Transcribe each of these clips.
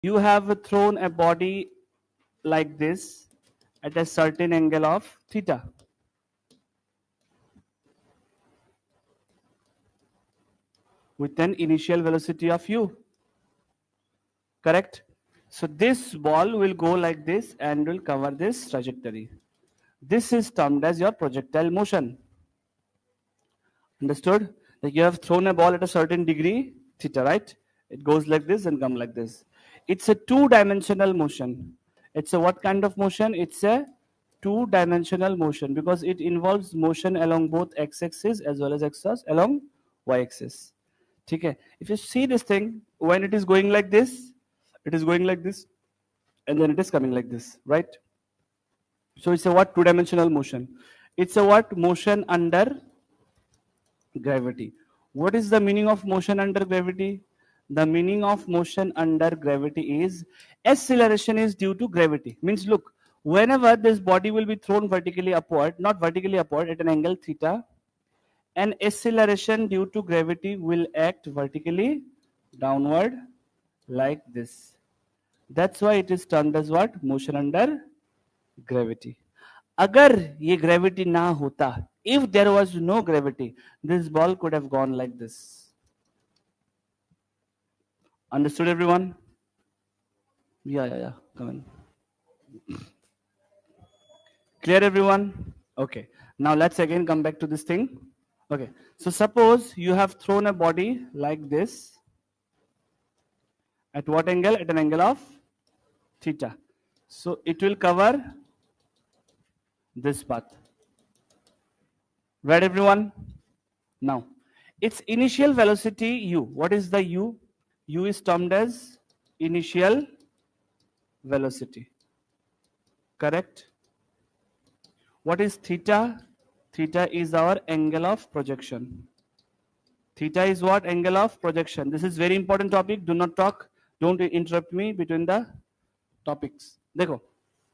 You have thrown a body like this at a certain angle of theta. With an initial velocity of u. Correct? So this ball will go like this and will cover this trajectory. This is termed as your projectile motion. Understood? Like you have thrown a ball at a certain degree, theta, right? It goes like this and come like this. It's a two-dimensional motion. It's a what kind of motion? It's a two-dimensional motion because it involves motion along both x-axis as well as x-axis along y-axis. Okay. If you see this thing, when it is going like this, it is going like this, and then it is coming like this, right? So it's a what? Two-dimensional motion. It's a what? Motion under gravity. What is the meaning of motion under gravity? The meaning of motion under gravity is acceleration is due to gravity. Means look, whenever this body will be thrown vertically upward, not vertically upward at an angle theta, an acceleration due to gravity will act vertically downward like this. That's why it is termed as what? Motion under gravity. अगर ये gravity ना होता, if there was no gravity, this ball could have gone like this. Understood, everyone? Yeah. Come on. Clear, everyone? Okay. Now let's again come back to this thing. Okay. So suppose you have thrown a body like this. At what angle? At an angle of theta. So it will cover this path. Right, everyone? Now, its initial velocity u. What is the u? U is termed as initial velocity. Correct? What is theta? Theta is our angle of projection. Theta is what? Angle of projection. This is very important topic. Do not talk. Don't interrupt me between the topics. Dekho.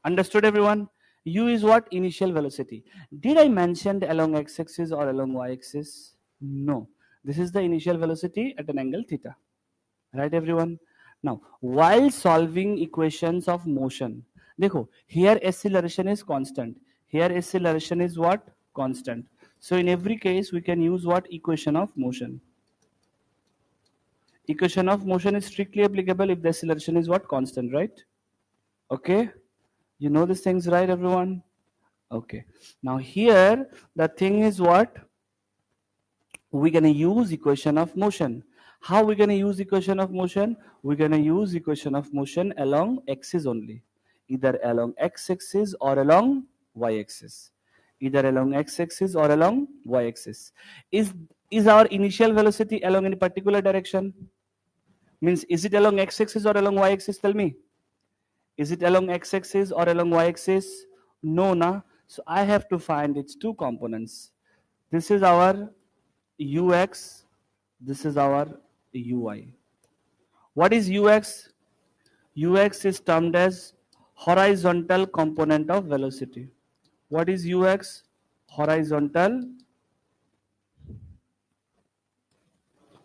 Understood, everyone? U is what? Initial velocity. Did I mention along x-axis or along y-axis? No. This is the initial velocity at an angle theta. Right, everyone? Now, while solving equations of motion, देखो, here acceleration is constant. Here acceleration is what? Constant. So in every case, we can use what? Equation of motion. Equation of motion is strictly applicable if the acceleration is what? Constant, right? Okay? You know these things, right, everyone? Okay. Now here, the thing is what? We're going to use equation of motion. How we're going to use equation of motion? We're going to use equation of motion along axis only. Either along x-axis or along y-axis. Either along x-axis or along y-axis. Is our initial velocity along any particular direction? Means is it along x-axis or along y-axis? Tell me. Is it along x-axis or along y-axis? No, na. So I have to find its two components. This is our ux, this is our uy. What is ux? Ux is termed as horizontal component of velocity. What is ux? Horizontal.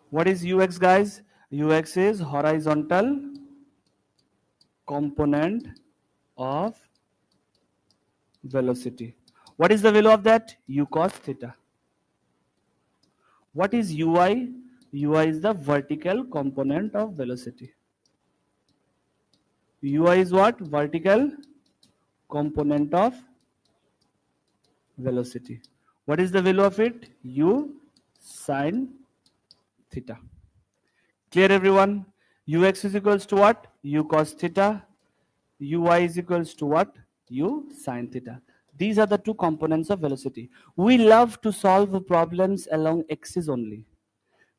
What is ux, guys? Ux is horizontal component of velocity. What is the value of that? U cos theta. What is ui? Ui is the vertical component of velocity. Ui is what? Vertical component of velocity. What is the value of it? U sine theta. Clear, everyone? Ux is equals to what? U cos theta. Uy is equals to what? U sine theta. These are the two components of velocity. We love to solve problems along axis only.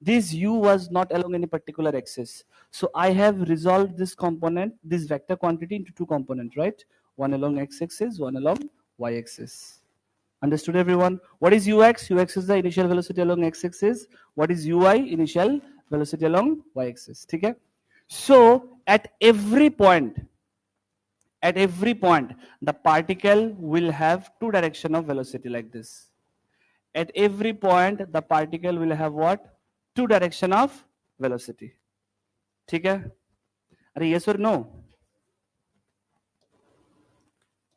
This u was not along any particular axis. So I have resolved this component, this vector quantity into two components, right? One along x-axis, one along y-axis. Understood, everyone? What is ux? Ux is the initial velocity along x-axis. What is uy? Initial velocity along y-axis. Okay? So at every point, the particle will have two direction of velocity like this. At every point, the particle will have what? Two direction of velocity. ठीक है? Are yes or no?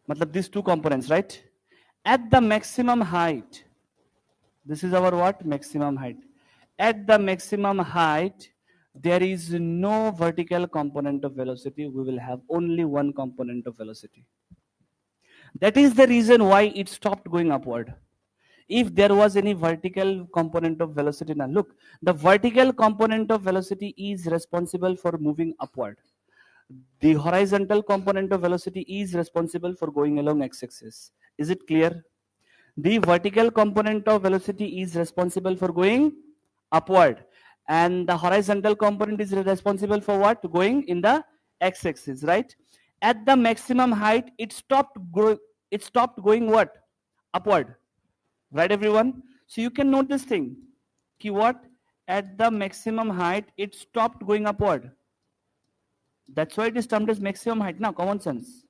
Matlab these two components, right? At the maximum height, this is our what? Maximum height. At the maximum height, there is no vertical component of velocity. We will have only one component of velocity. That is the reason why it stopped going upward. If there was any vertical component of velocity, now look, the vertical component of velocity is responsible for moving upward. The horizontal component of velocity is responsible for going along x-axis. Is it clear? The vertical component of velocity is responsible for going upward, and the horizontal component is responsible for what? Going in the x-axis, right? At the maximum height, it stopped going what? Upward, right everyone? So you can note this thing, ki what? At the maximum height, it stopped going upward. That's why it is termed as maximum height. Now, common sense.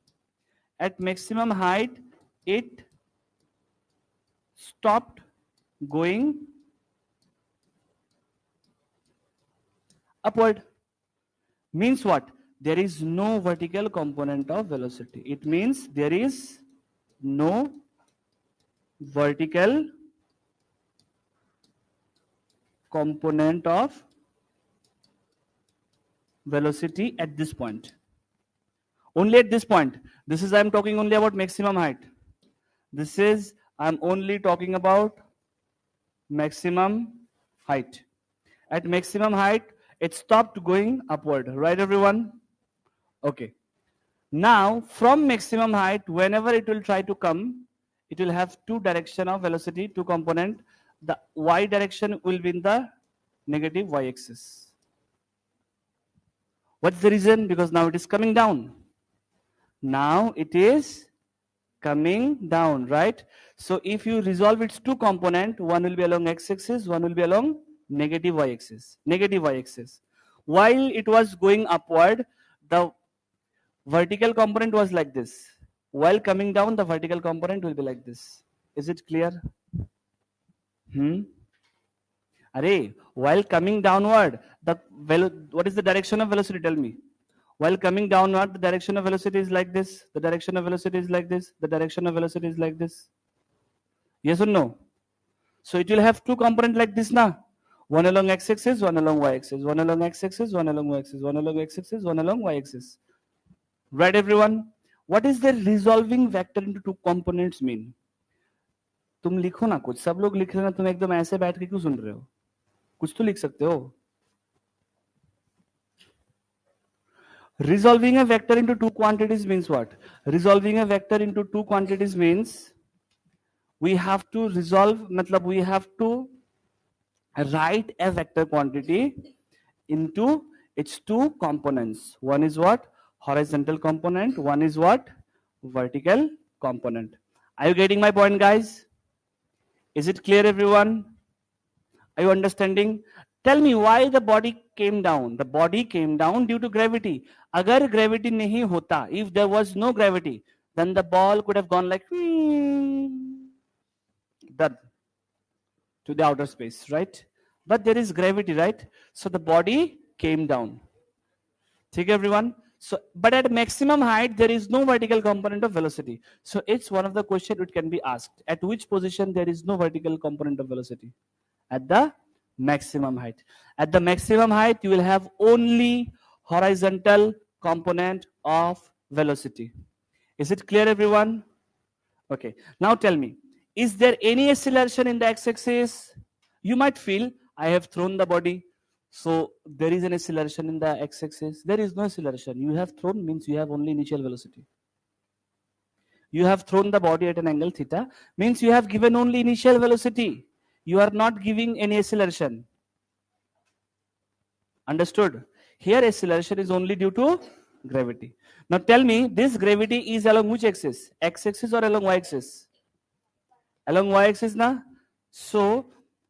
At maximum height, it stopped going upward. Means what? There is no vertical component of velocity. It means there is no vertical component of velocity at this point. Only at this point. This is, I am talking only about maximum height. This is, I am only talking about maximum height. At maximum height, it stopped going upward, right everyone? Okay. Now, from maximum height, whenever it will try to come, it will have two direction of velocity, two component. The y direction will be in the negative y-axis. What's the reason? Because now it is coming down. Now it is coming down, right? So if you resolve its two component, one will be along x-axis, one will be along negative y-axis. Negative y-axis. While it was going upward, the vertical component was like this. While coming down, the vertical component will be like this. Is it clear? Array, while coming downward, what is the direction of velocity? Tell me. While coming downward, the direction of velocity is like this. The direction of velocity is like this. The direction of velocity is like this. Yes or no? So it will have two components like this now. One along x-axis, one along y-axis. One along x-axis, one along y-axis. One along x-axis, one along y-axis. Right everyone? What is the resolving vector into two components mean? तुम लिखो ना कुछ, सब लोग लिख रहे ना, तुम एकदम ऐसे बैठ के क्यों सुन रहे हो? कुछ तो लिख सकते हो. Resolving a vector into two quantities means what? Resolving a vector into two quantities means we have to resolve, matlab we have to write a vector quantity into its two components. One is what? Horizontal component. One is what? Vertical component. Are you getting my point, guys? Is it clear, everyone? Are you understanding? Tell me why the body came down. The body came down due to gravity. Agar gravity nahi hota, if there was no gravity, then the ball could have gone like that to the outer space, right? But there is gravity, right? So the body came down. Okay, everyone? So, but at maximum height, there is no vertical component of velocity. So it's one of the questions it can be asked. At which position there is no vertical component of velocity? At the maximum height. At the maximum height, you will have only horizontal component of velocity. Is it clear, everyone? Okay. Now tell me, is there any acceleration in the x-axis? You might feel, I have thrown the body, so there is an acceleration in the x-axis. There is no acceleration. You have thrown means you have only initial velocity. You have thrown the body at an angle theta means you have given only initial velocity. You are not giving any acceleration. Understood? Here acceleration is only due to gravity. Now tell me, this gravity is along which axis? X-axis or along y-axis? Along y-axis na? So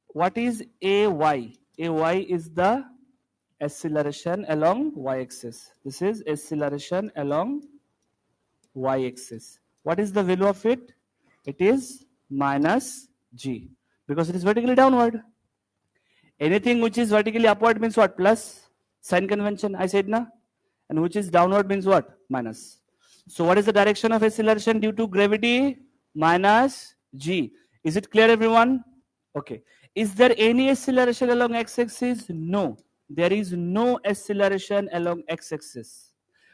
what is AY? AY is the acceleration along y-axis. This is acceleration along y-axis. What is the value of it? It is minus g, because it is vertically downward. Anything which is vertically upward means what? Plus. Sign convention, I said na. and which is downward means what? Minus. So what is the direction of acceleration due to gravity? Minus g. Is it clear, everyone? Okay. Is there any acceleration along x-axis? No. There is no acceleration along x-axis.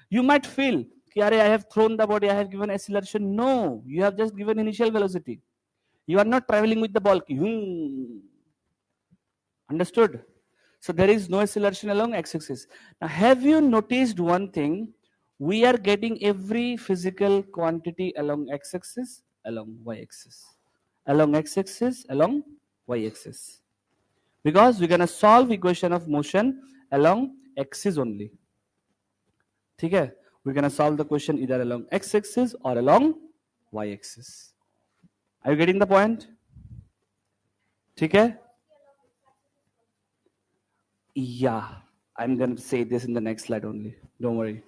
You might feel, I have thrown the body, I have given acceleration. No, you have just given initial velocity. You are not traveling with the ball. Understood? So there is no acceleration along x-axis. Now, have you noticed one thing? We are getting every physical quantity along x-axis, along y-axis, along x-axis, along y-axis. Because we're gonna solve equation of motion along axis only. Okay? We're gonna solve the question either along x-axis or along y-axis. Are you getting the point? Okay? Yeah, I'm going to say this in the next slide only. Don't worry.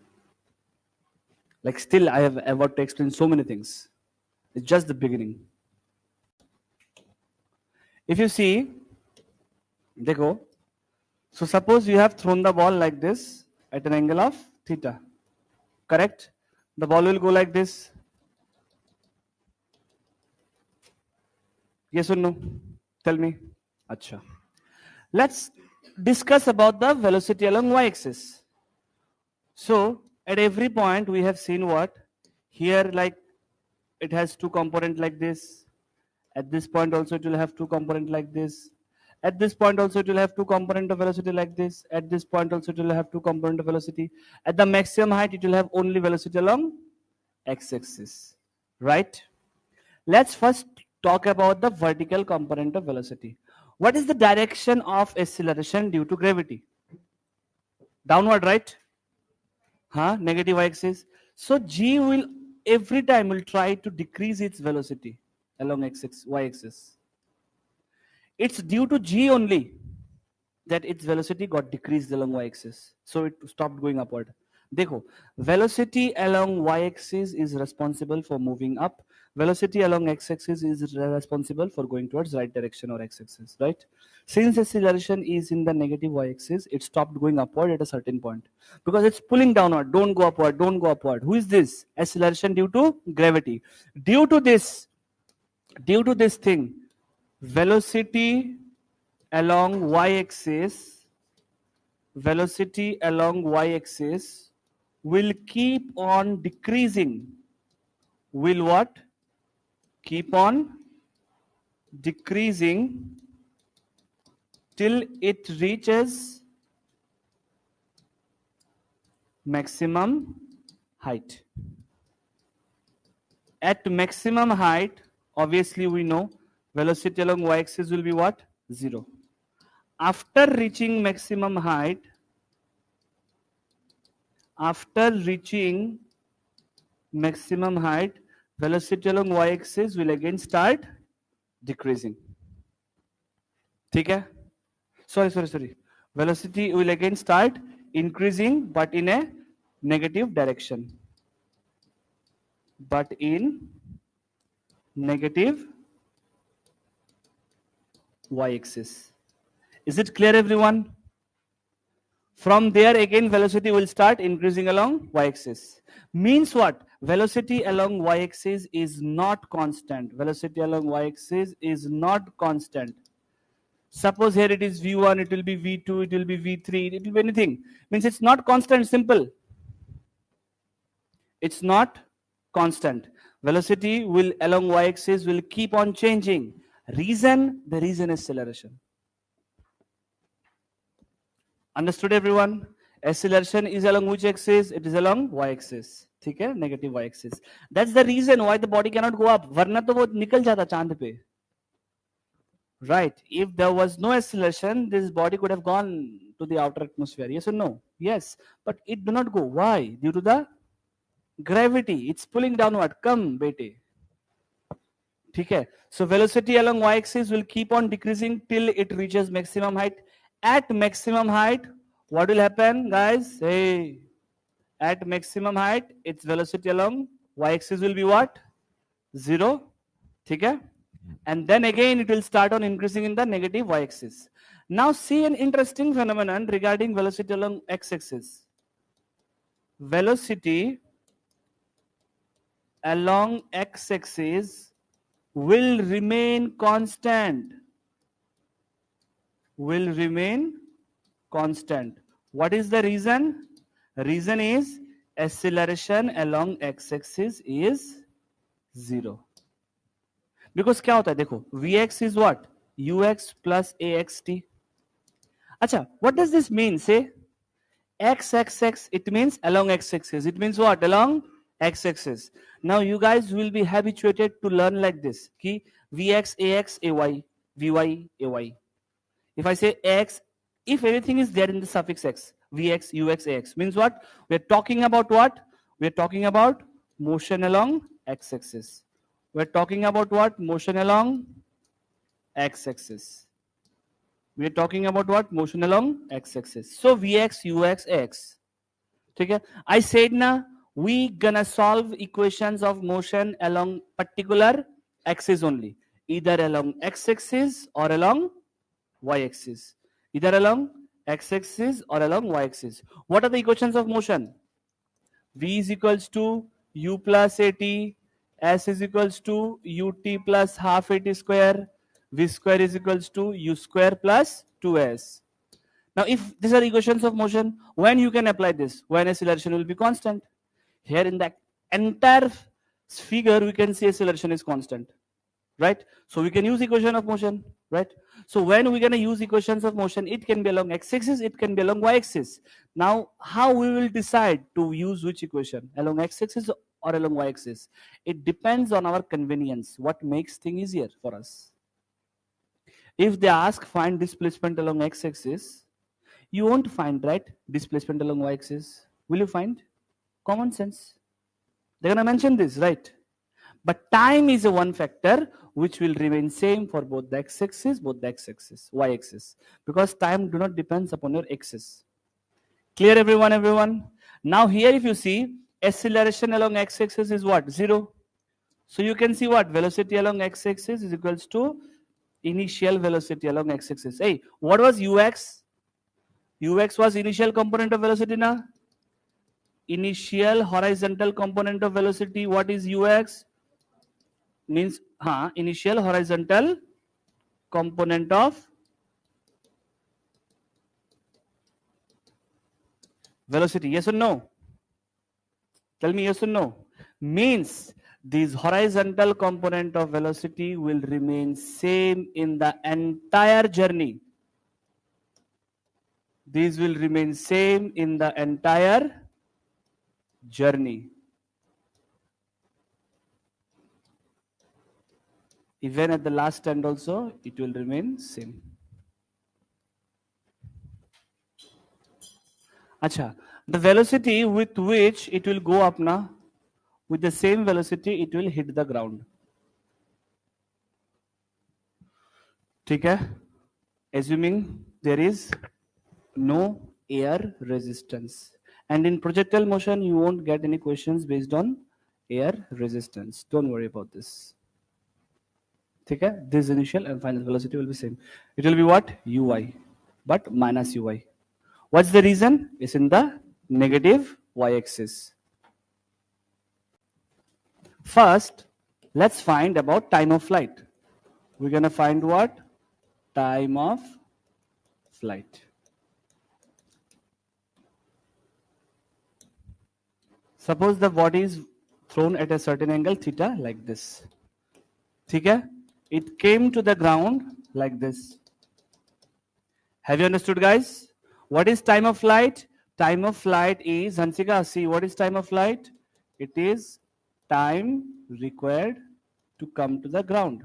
Like still, I have ever to explain so many things. It's just the beginning. If you see, dekho, so suppose you have thrown the ball like this at an angle of theta. Correct? The ball will go like this. Yes or no? Tell me. Acha. Let's discuss about the velocity along y-axis. So at every point we have seen what? Here like it has two components like this. At this point also it will have two components like this. At this point also it will have two components of velocity like this. At this point also it will have two components of velocity. At the maximum height it will have only velocity along x-axis. Right? Let's first talk about the vertical component of velocity. What is the direction of acceleration due to gravity? Downward, right? Negative y-axis. So g will every time will try to decrease its velocity along y-axis. It's due to g only that its velocity got decreased along y-axis. So it stopped going upward. Dekho, velocity along y-axis is responsible for moving up. Velocity along x-axis is responsible for going towards right direction or x-axis, right? Since acceleration is in the negative y-axis, it stopped going upward at a certain point. Because it's pulling downward, don't go upward, don't go upward. Who is this? Acceleration due to gravity. Due to this thing, velocity along y-axis will keep on decreasing. Will what? Keep on decreasing till it reaches maximum height. At maximum height, obviously we know velocity along y-axis will be what? 0. After reaching maximum height, velocity along y-axis will again start decreasing. Okay? Sorry. Velocity will again start increasing, but in a negative direction. But in negative y-axis. Is it clear, everyone? From there again velocity will start increasing along y-axis. Means what? Velocity along y-axis is not constant. Velocity along y-axis is not constant. Suppose here it is v1, it will be v2, it will be v3, it will be anything. Means it's not constant, simple. It's not constant. Velocity will along y-axis will keep on changing. Reason? The reason is acceleration. Understood, everyone? Acceleration is along which axis? It is along y-axis. Okay? Negative y-axis. That's the reason why the body cannot go up. Varna to wo nikal jata chand pe. Right. If there was no acceleration, this body could have gone to the outer atmosphere. Yes or no? Yes. But it do not go. Why? Due to the gravity. It's pulling downward. Come, bete. Okay. So velocity along y-axis will keep on decreasing till it reaches maximum height. At maximum height, what will happen, guys? Hey, at maximum height, its velocity along y-axis will be what? 0. Okay? And then again, it will start on increasing in the negative y-axis. Now see an interesting phenomenon regarding velocity along x-axis. velocity along x-axis will remain constant. Will remain constant. What is the reason? Reason is acceleration along x-axis is 0. Because क्या होता है देखो, vx is what? ux plus axt. अच्छा, what does this mean? Say x, it means along x-axis. It means what? Along x-axis. Now you guys will be habituated to learn like this. Ki vx, ax, ay, vy, ay. If I say x, if everything is there in the suffix x, vx, ux, ax, means what? We are talking about what? We are talking about motion along x-axis. We are talking about what? Motion along x-axis. We are talking about what? Motion along x-axis. So vx, ux, ax. Okay? I said now we gonna solve equations of motion along particular axis only, either along x-axis or along y-axis, either along x-axis or along y-axis. What are the equations of motion? V is equals to u plus at, s is equals to ut plus half at square, v square is equals to u square plus 2s. Now, if these are equations of motion, when you can apply this? When acceleration will be constant. Here in the entire figure, we can see acceleration is constant, right? So we can use equation of motion, right? So when we're going to use equations of motion, it can be along x-axis, it can be along y-axis. Now, how we will decide to use which equation, along x-axis or along y-axis? It depends on our convenience, what makes things easier for us. If they ask find displacement along x-axis, you won't find, right, displacement along y-axis. Will you find? Common sense. They're going to mention this, right? But time is a one factor which will remain same for both the x-axis, both the x-axis, y-axis. Because time do not depends upon your axis. Clear everyone, everyone? Now here if you see, acceleration along x-axis is what? 0. So you can see what? Velocity along x-axis is equals to initial velocity along x-axis. Hey, what was ux? Ux was initial component of velocity na? Initial horizontal component of velocity. What is ux? Means initial horizontal component of velocity. Yes or no? Tell me yes or no. Means this horizontal component of velocity will remain same in the entire journey. These will remain same in the entire journey. Even at the last end also, it will remain same. Acha, the velocity with which it will go up na, with the same velocity it will hit the ground. ठीक है? Assuming there is no air resistance. And in projectile motion, you won't get any questions based on air resistance. Don't worry about this. Okay? This initial and final velocity will be same. It will be what? Uy, but minus uy. What's the reason? It's in the negative y-axis. First, let's find about time of flight. We're going to find what? Time of flight. Suppose the body is thrown at a certain angle theta like this. Okay? It came to the ground like this. Have you understood, guys? What is time of flight? Time of flight is, Hansika, see, what is time of flight? It is time required to come to the ground.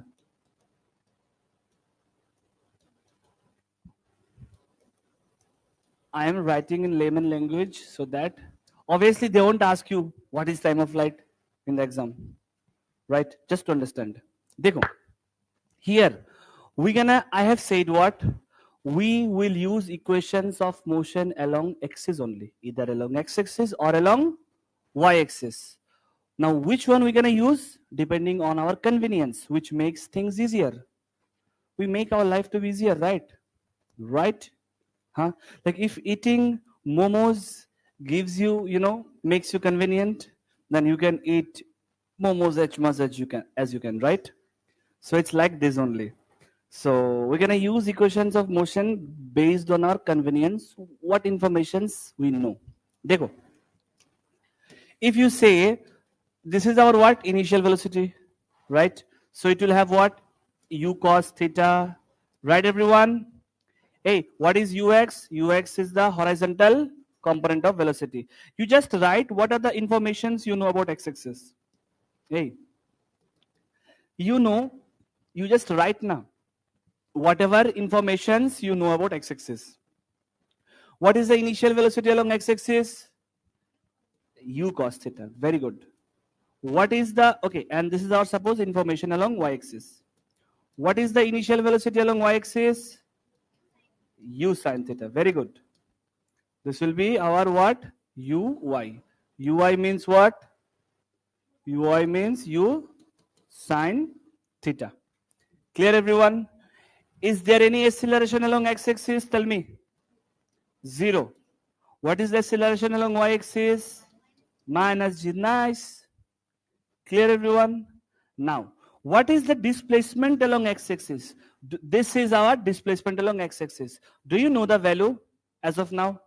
I am writing in layman language so that obviously they won't ask you what is time of flight in the exam, right? Just to understand. Dekho, here I have said what? We will use equations of motion along axis only, either along x-axis or along y-axis. Now, which one we're gonna use? Depending on our convenience, which makes things easier. We make our life to be easier, right? Right? Huh? Like if eating momos gives you, makes you convenient, then you can eat momos as much as you can, right? So it's like this only. So we're gonna use equations of motion based on our convenience, what informations we know. Dekho, if you say this is our what initial velocity, right? So it will have what u cos theta, right everyone? Hey, what is ux? Ux is the horizontal component of velocity. You just write what are the informations you know about x-axis. Hey, you know, you just write now whatever informations you know about x-axis. What is the initial velocity along x-axis? U cos theta. Very good. What is the, okay, and this is our suppose information along y-axis. What is the initial velocity along y-axis? U sin theta. Very good. This will be our what? Uy. Uy means what? Uy means u sin theta. Clear everyone? Is there any acceleration along x-axis? Tell me. 0. What is the acceleration along y-axis? Minus g. Nice. Clear everyone? Now, what is the displacement along x-axis? This is our displacement along x-axis. Do you know the value as of now?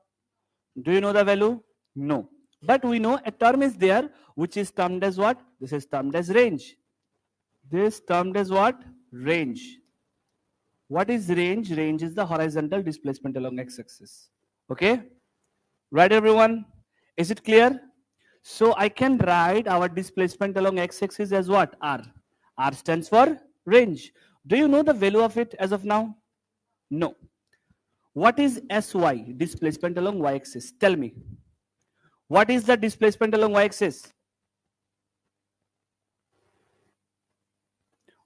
Do you know the value? No. But we know a term is there which is termed as what? This is termed as range. This termed as what? Range. What is range? Range is the horizontal displacement along x-axis. Okay? Right everyone? Is it clear? So I can write our displacement along x-axis as what? R. R stands for range. Do you know the value of it as of now? No. What is SY, displacement along y-axis? Tell me. What is the displacement along y-axis?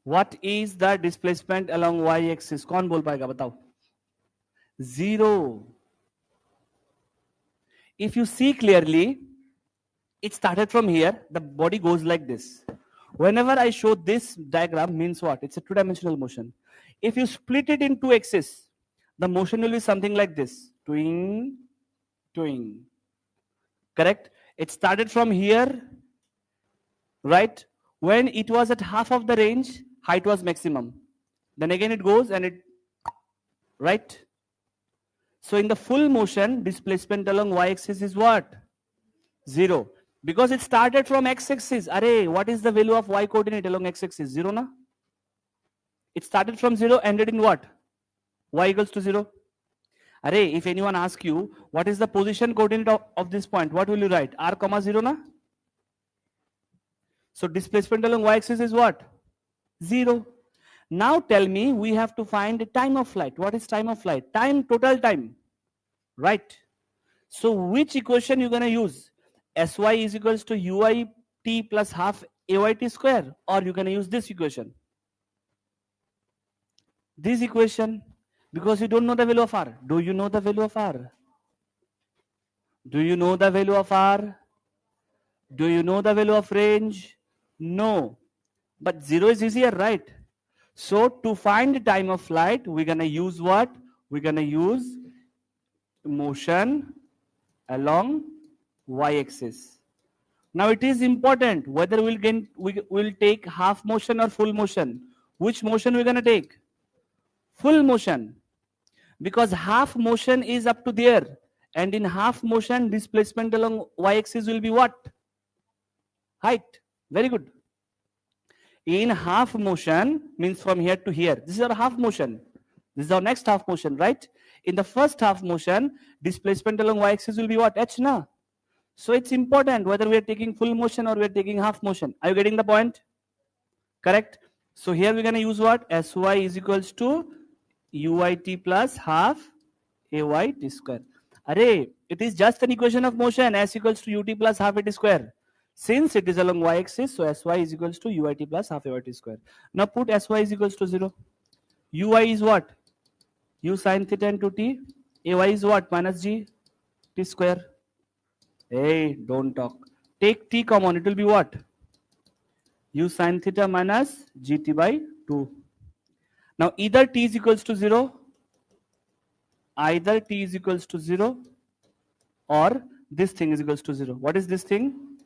What is the displacement along y-axis? कौन बोल पाएगा बताओ? 0. If you see clearly, it started from here. The body goes like this. Whenever I show this diagram, means what? It's a two-dimensional motion. If you split it in two axes, the motion will be something like this. Twing, twing. Correct? It started from here, right? When it was at half of the range, height was maximum. Then again it goes and it, right? So in the full motion, displacement along y-axis is what? 0. Because it started from x-axis. Array, what is the value of y coordinate along x-axis? 0 na? It started from 0, ended in what? Y equals to 0. Array, if anyone asks you, what is the position coordinate of this point? What will you write? R comma 0 na? So displacement along y-axis is what? 0. Now tell me, we have to find the time of flight. What is time of flight? Time, total time. Right. So which equation you're going to use? Sy is equals to ui t plus half ayt square, or you're going to use this equation. This equation, because you don't know the value of r. Do you know the value of r? Do you know the value of r? Do you know the value of range? No. But 0 is easier, right? So to find the time of flight, we're going to use what? We're going to use motion along y-axis. Now it is important whether we'll take half motion or full motion. Which motion we're going to take? Full motion. Because half motion is up to there. And in half motion, displacement along y-axis will be what? Height. Very good. In half motion means from here to here. This is our half motion. This is our next half motion, right? In the first half motion, displacement along y-axis will be what? H na? So it's important whether we are taking full motion or we are taking half motion. Are you getting the point? Correct? So here we're going to use what? Sy is equals to uit plus half ayt square. Array, it is just an equation of motion. S equals to ut plus half at square. Since it is along y-axis, so Sy is equals to uit plus half ayt square. Now put Sy is equals to 0. Ui is what? U sin theta into t. Ay is what? Minus g t square. Hey, don't talk. Take t common. It will be what? U sin theta minus gt by 2. Now either t is equals to 0, either t is equals to 0 or this thing is equals to 0. What is this thing?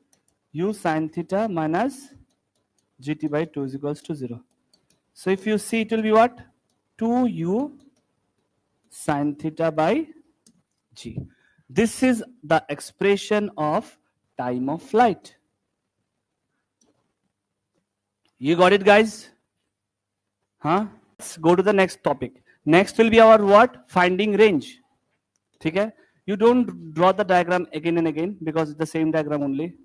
U sine theta minus gt by 2 is equals to 0. So if you see, it will be what? 2u sine theta by g. This is the expression of time of flight. You got it, guys? Huh? Let's go to the next topic. Next will be our what? Finding range. Okay? You don't draw the diagram again and again because it's the same diagram only.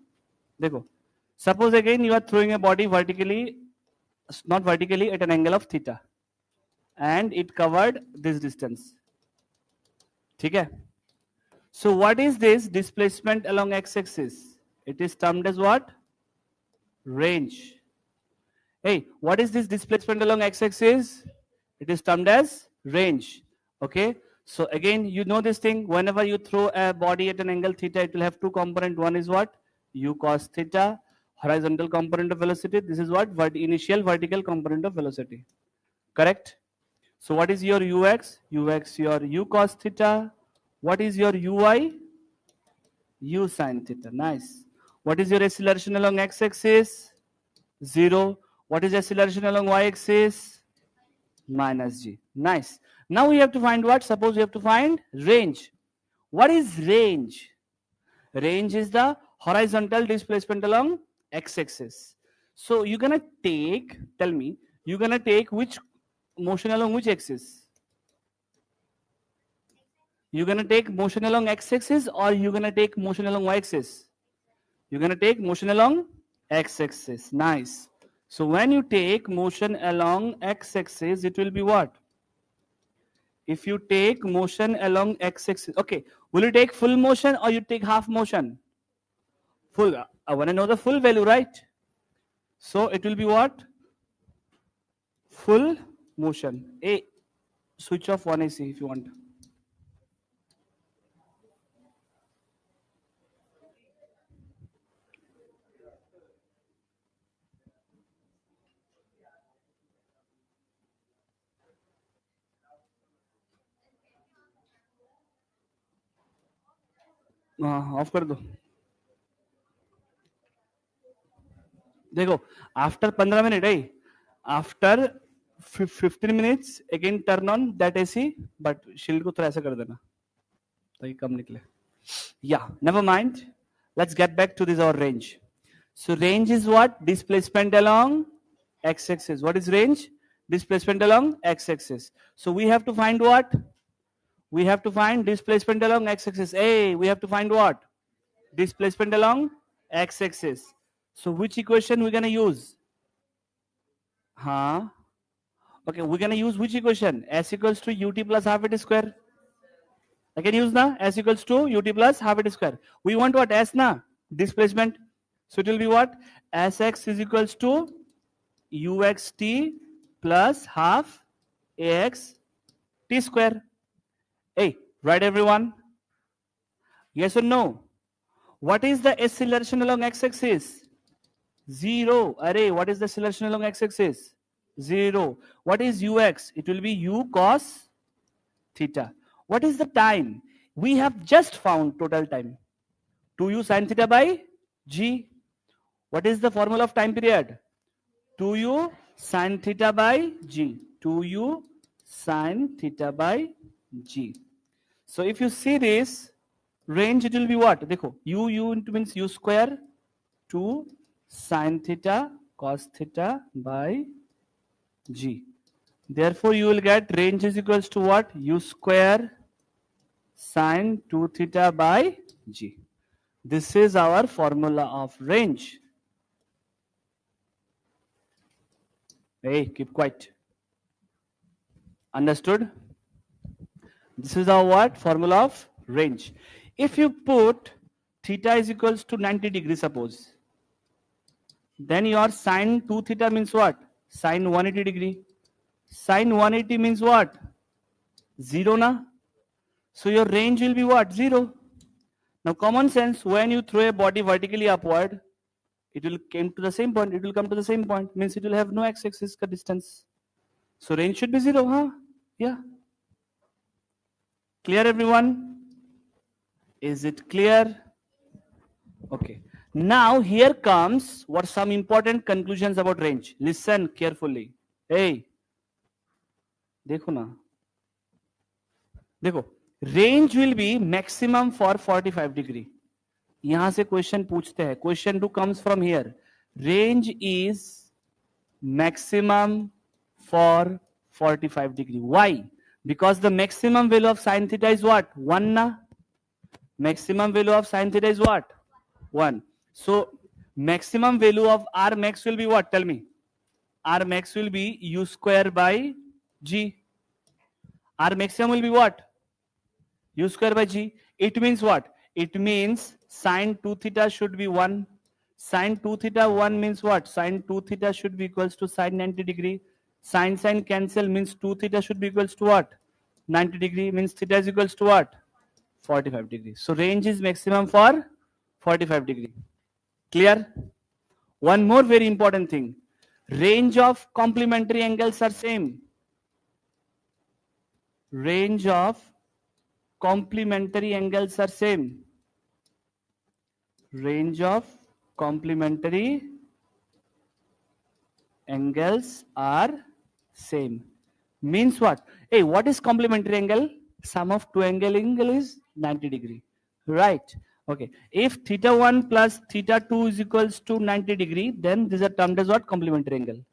Dekho. Suppose again you are throwing a body vertically, not vertically, at an angle of theta, and it covered this distance. Okay? So what is this displacement along x-axis? It is termed as what? Range. Hey, what is this displacement along x-axis? It is termed as range. Okay? So again, you know this thing. Whenever you throw a body at an angle theta, it will have two components. One is what? U cos theta, horizontal component of velocity. This is what? Initial vertical component of velocity. Correct? So what is your ux? Ux your u cos theta. What is your uy? U sin theta. Nice. What is your acceleration along x-axis? 0. What is acceleration along y-axis? Minus g. Nice. Now we have to find what? Suppose we have to find range. What is range? Range is the horizontal displacement along x-axis. So you're gonna take, tell me, you're gonna take which motion along which axis? You're gonna take motion along x-axis or you're gonna take motion along y-axis? You're gonna take motion along x-axis. Nice. So when you take motion along x-axis, it will be what? If you take motion along x-axis, okay, will you take full motion or you take half motion? Full. I want to know the full value, right? So it will be what? Full motion. A, switch off one AC if you want. Of कर दो. देखो after 15 minute after 15 minutes again turn on that AC, but shield को थोड़ा ऐसा कर देना ताकि कम निकले. Yeah, never mind. Let's get back to this our range. So range is what? Displacement along x-axis. What is range? Displacement along x-axis. So we have to find what? We have to find displacement along x-axis. Hey, we have to find what? Displacement along x-axis. So which equation we're gonna use? Huh? Okay, we're gonna use which equation? S equals to ut plus half it square. I can use na s equals to ut plus half it square. We want what? S na displacement. So it will be what? Sx is equals to uxt plus half ax t square. Hey, right everyone? Yes or no? What is the acceleration along x-axis? 0. Array, what is the acceleration along x-axis? 0. What is ux? It will be u cos theta. What is the time? We have just found total time. 2u sin theta by g. What is the formula of time period? 2u sin theta by g. 2u sin theta by g. So if you see this range, it will be what? Dekho, u means u square 2 sin theta cos theta by g. Therefore, you will get range is equals to what? U square sin 2 theta by g. This is our formula of range. Hey, keep quiet. Understood? This is our what? Formula of range. If you put theta is equals to 90 degrees, suppose, then your sin 2 theta means what? Sin 180 degree. Sin 180 means what? 0 na? So your range will be what? 0. Now common sense, when you throw a body vertically upward, it will come to the same point. It will come to the same point. Means it will have no x-axis distance. So range should be 0, huh? Yeah. Clear everyone? Is it clear? Okay. Now here comes what some important conclusions about range. Listen carefully. Hey, देखो ना, देखो, range will be maximum for 45 degree. यहां से question पूछते हैं. Question 2 comes from here. Range is maximum for 45 degree. Why? Because the maximum value of sin theta is what? 1 na? Maximum value of sin theta is what? 1. So maximum value of R max will be what? Tell me. R max will be U square by G. R maximum will be what? U square by G. It means what? It means sine 2 theta should be 1. Sine 2 theta 1 means what? Sine 2 theta should be equals to sine 90 degree. Sine cancel means 2 theta should be equals to what? 90 degree means theta is equals to what? 45 degree. So range is maximum for 45 degree. Clear? One more very important thing. Range of complementary angles are same. Range of complementary angles are same. Range of complementary angles are same. Means what? Hey, what is complementary angle? Sum of two angle is 90 degree. Right. Okay. If theta 1 plus theta 2 is equals to 90 degree, then this is termed as what? Complementary angle.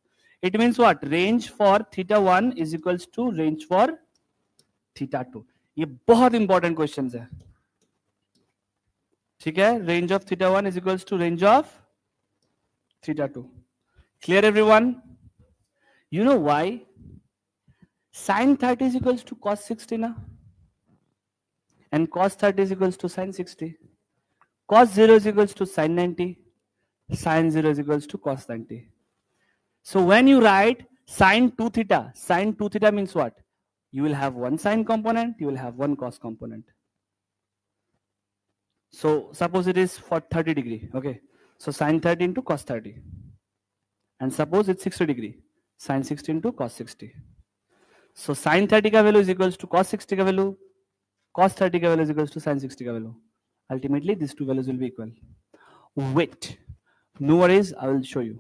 It means what? Range for theta 1 is equals to range for theta 2. ये बहुत important question है. ठीक है. Range of theta 1 is equals to range of theta 2. Clear everyone? You know why? Sin 30 is equals to cos 60 na? And cos 30 is equals to sin 60. Cos 0 is equals to sin 90. Sin 0 is equals to cos 90. So when you write sin 2 theta means what? You will have one sin component, you will have one cos component. So suppose it is for 30 degree, okay? So sin 30 into cos 30. And suppose it's 60 degree, sin 60 into cos 60. So sin 30 का value is equals to cos 60 का value, cos 30 का value is equals to sin 60 का value. Ultimately, these two values will be equal. Wait, no worries, I will show you.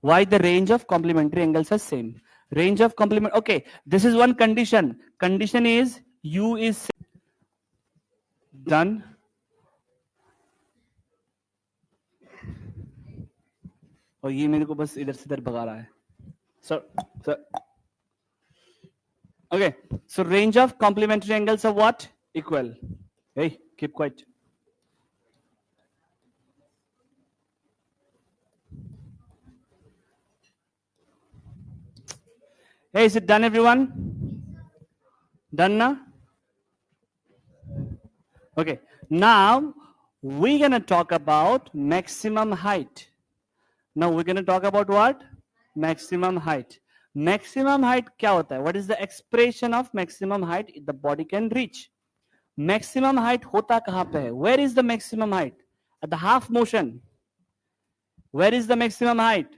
Why the range of complementary angles are same. Range of complement, okay, this is one condition. Condition is U is done. और ये मेरे को बस इधर से इधर भगा रहा है. So, okay, so range of complementary angles are what? Equal. Hey, keep quiet. Hey, is it done, everyone? Done now? Okay, now we're gonna talk about maximum height. Now we're gonna talk about what? Maximum height. Maximum height क्या होता है? What is the expression of maximum height the body can reach? Maximum height होता कहाँ पे है? Where is the maximum height? At the half motion. Where is the maximum height?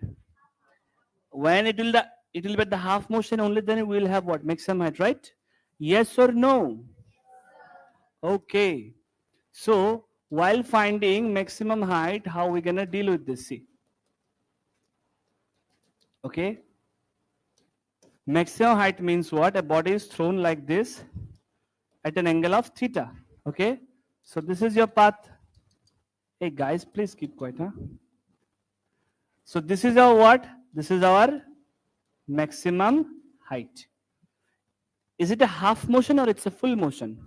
When it will be at the half motion only, then we will have what? Maximum height, right? Yes or no? Okay. So while finding maximum height, how we gonna deal with this? See. Okay. Maximum height means what? A body is thrown like this at an angle of theta. Okay. So this is your path. Hey guys, please keep quiet, huh? So this is our what? This is our maximum height. Is it a half motion or it's a full motion?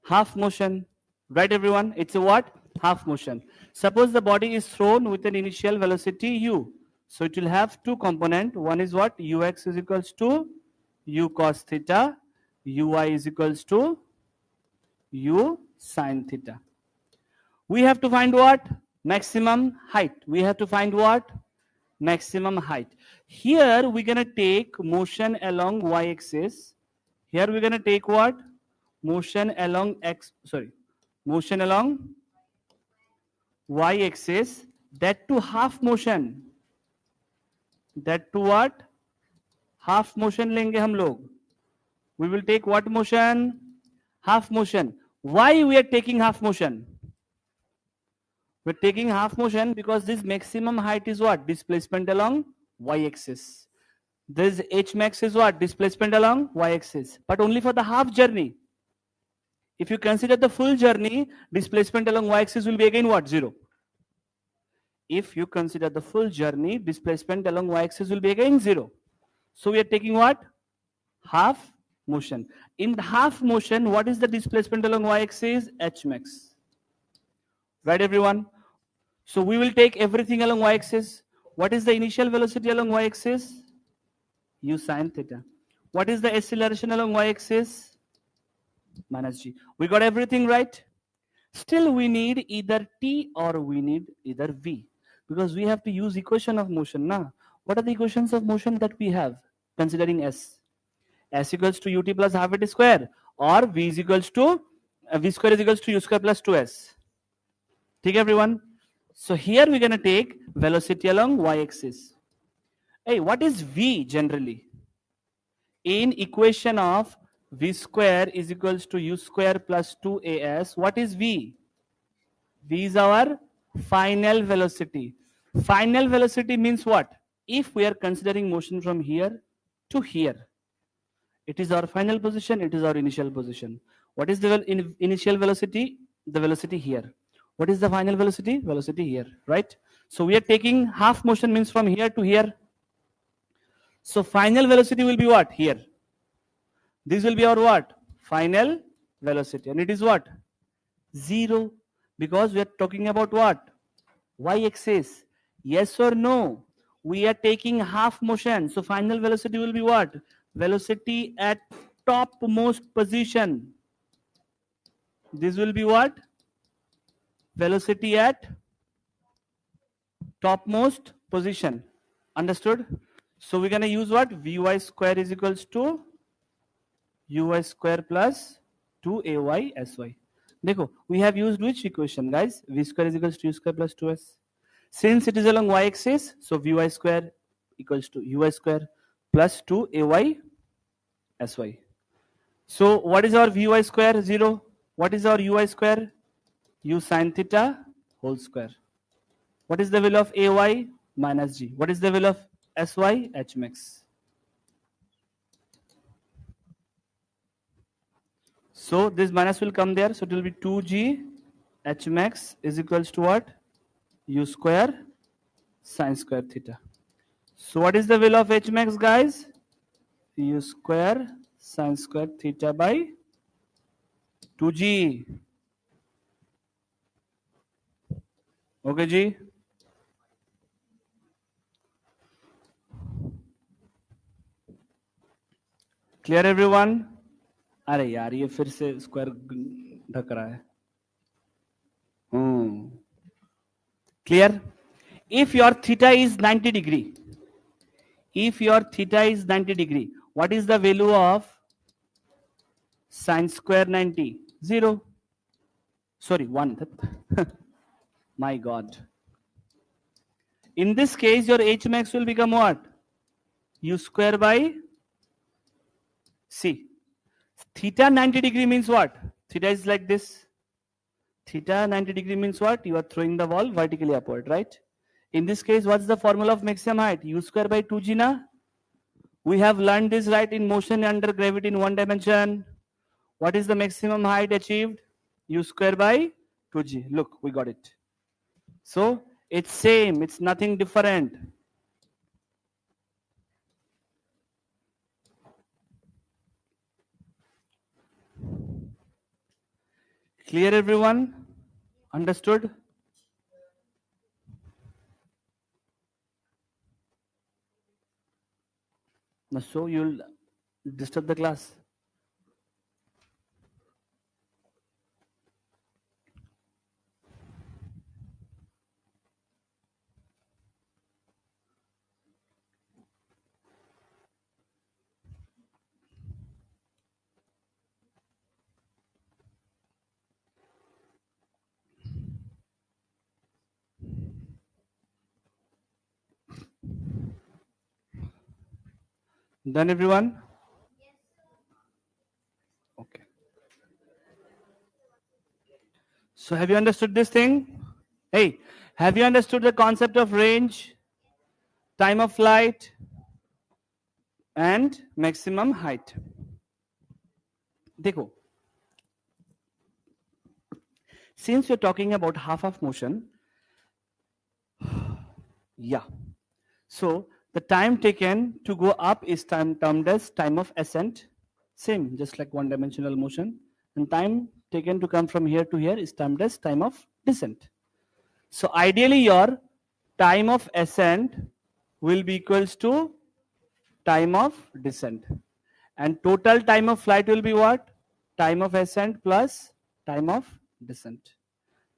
Half motion. Right, everyone? It's a what? Half motion. Suppose the body is thrown with an initial velocity u. So it will have two components. One is what? Ux is equals to u cos theta. Uy is equals to u sin theta. We have to find what? Maximum height. We have to find what? Maximum height. Here we're going to take motion along y-axis. Here we're going to take what? Motion along motion along y-axis. That to half motion. That to what? Half motion लेंगे हम लोग. We will take what motion? Half motion. Why we are taking half motion? We're taking half motion because this maximum height is what? Displacement along y-axis. This h max is what? Displacement along y-axis. But only for the half journey. If you consider the full journey, displacement along y-axis will be again what? 0. If you consider the full journey, displacement along y-axis will be again 0. So we are taking what? Half motion. In the half motion, what is the displacement along y-axis? H max. Right, everyone? So we will take everything along y-axis. What is the initial velocity along y-axis? U sine theta. What is the acceleration along y-axis? Minus g. We got everything right? Still we need either t or we need either v. Because we have to use equation of motion. Now, what are the equations of motion that we have considering s? S equals to ut plus half it square, or v is equals to v square is equals to u square plus 2s. Take everyone. So here we're going to take velocity along y-axis. Hey, what is v generally? In equation of v square is equals to u square plus 2as, what is v? V is our final velocity. Final velocity means what? If we are considering motion from here to here, it is our final position, it is our initial position. What is the initial velocity? The velocity here. What is the final velocity? Velocity here, right? So we are taking half motion means from here to here. So final velocity will be what? Here. This will be our what? Final velocity. And it is what? 0. Because we are talking about what? Y-axis. Yes or no? We are taking half motion. So final velocity will be what? Velocity at topmost position. This will be what? Velocity at topmost position. Understood? So we're going to use what? Vy square is equals to uy square plus 2ay sy. Dekho, we have used which equation, guys? V square is equals to u square plus 2s. Since it is along y-axis, so vy square equals to uy square plus 2ay sy. So what is our vy square? 0. What is our ui square? U sine theta whole square. What is the value of ay? Minus g. What is the value of sy? H max. So this minus will come there. So it will be 2g h max is equals to what? U square sine square theta. So what is the value of h max, guys? U square sine square theta by 2g. Okay, G? Clear everyone? अरे यार ये फिर से square ढक रहा है. Clear? If your theta is 90 degree, what is the value of sine square 90? 0. Sorry, 1. My God. In this case, your h max will become what? U square by c. Theta 90 degree means what? Theta is like this. Theta 90 degree means what? You are throwing the ball vertically upward, right? In this case, what's the formula of maximum height? U square by 2g na? We have learned this, right, in motion under gravity in one dimension. What is the maximum height achieved? U square by 2g. Look, we got it. So it's same, it's nothing different. Clear everyone? Understood? Now, so you'll disturb the class. Done everyone? Okay. So have you understood this thing? Hey, have you understood the concept of range, time of flight, and maximum height? देखो, since you're talking about half motion, yeah. So the time taken to go up is termed as time of ascent. Same, just like one-dimensional motion. And time taken to come from here to here is termed as time of descent. So ideally your time of ascent will be equals to time of descent. And total time of flight will be what? Time of ascent plus time of descent.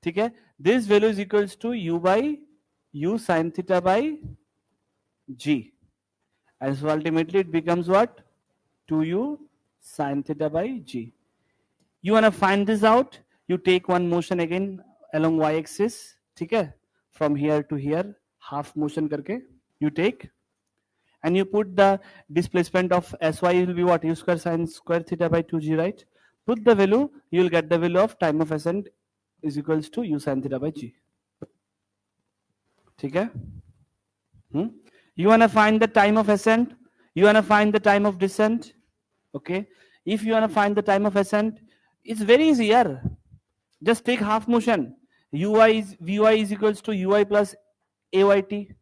Okay? This value is equals to u by u sin theta by g. And so ultimately it becomes what? 2u sin theta by g. You want to find this out? You take one motion again along y-axis, okay? From here to here, half motion करके you take, and you put the displacement of sy will be what? U square sin square theta by 2g, right? Put the value, you will get the value of time of ascent is equals to u sin theta by g. ठीक है? You want to find the time of ascent, you want to find the time of descent. Okay, if you want to find the time of ascent, it's very easy, yeah. Just take half motion. Vy is equals to ui plus ayt.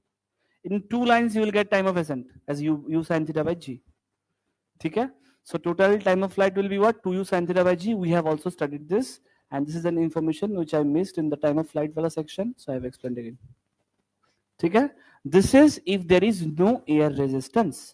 In two lines you will get time of ascent as u sin theta by g. Okay, so total time of flight will be what? 2u sin theta by g. We have also studied this, and this is an information which I missed in the time of flight wala section, so I have explained again. Okay, this is if there is no air resistance.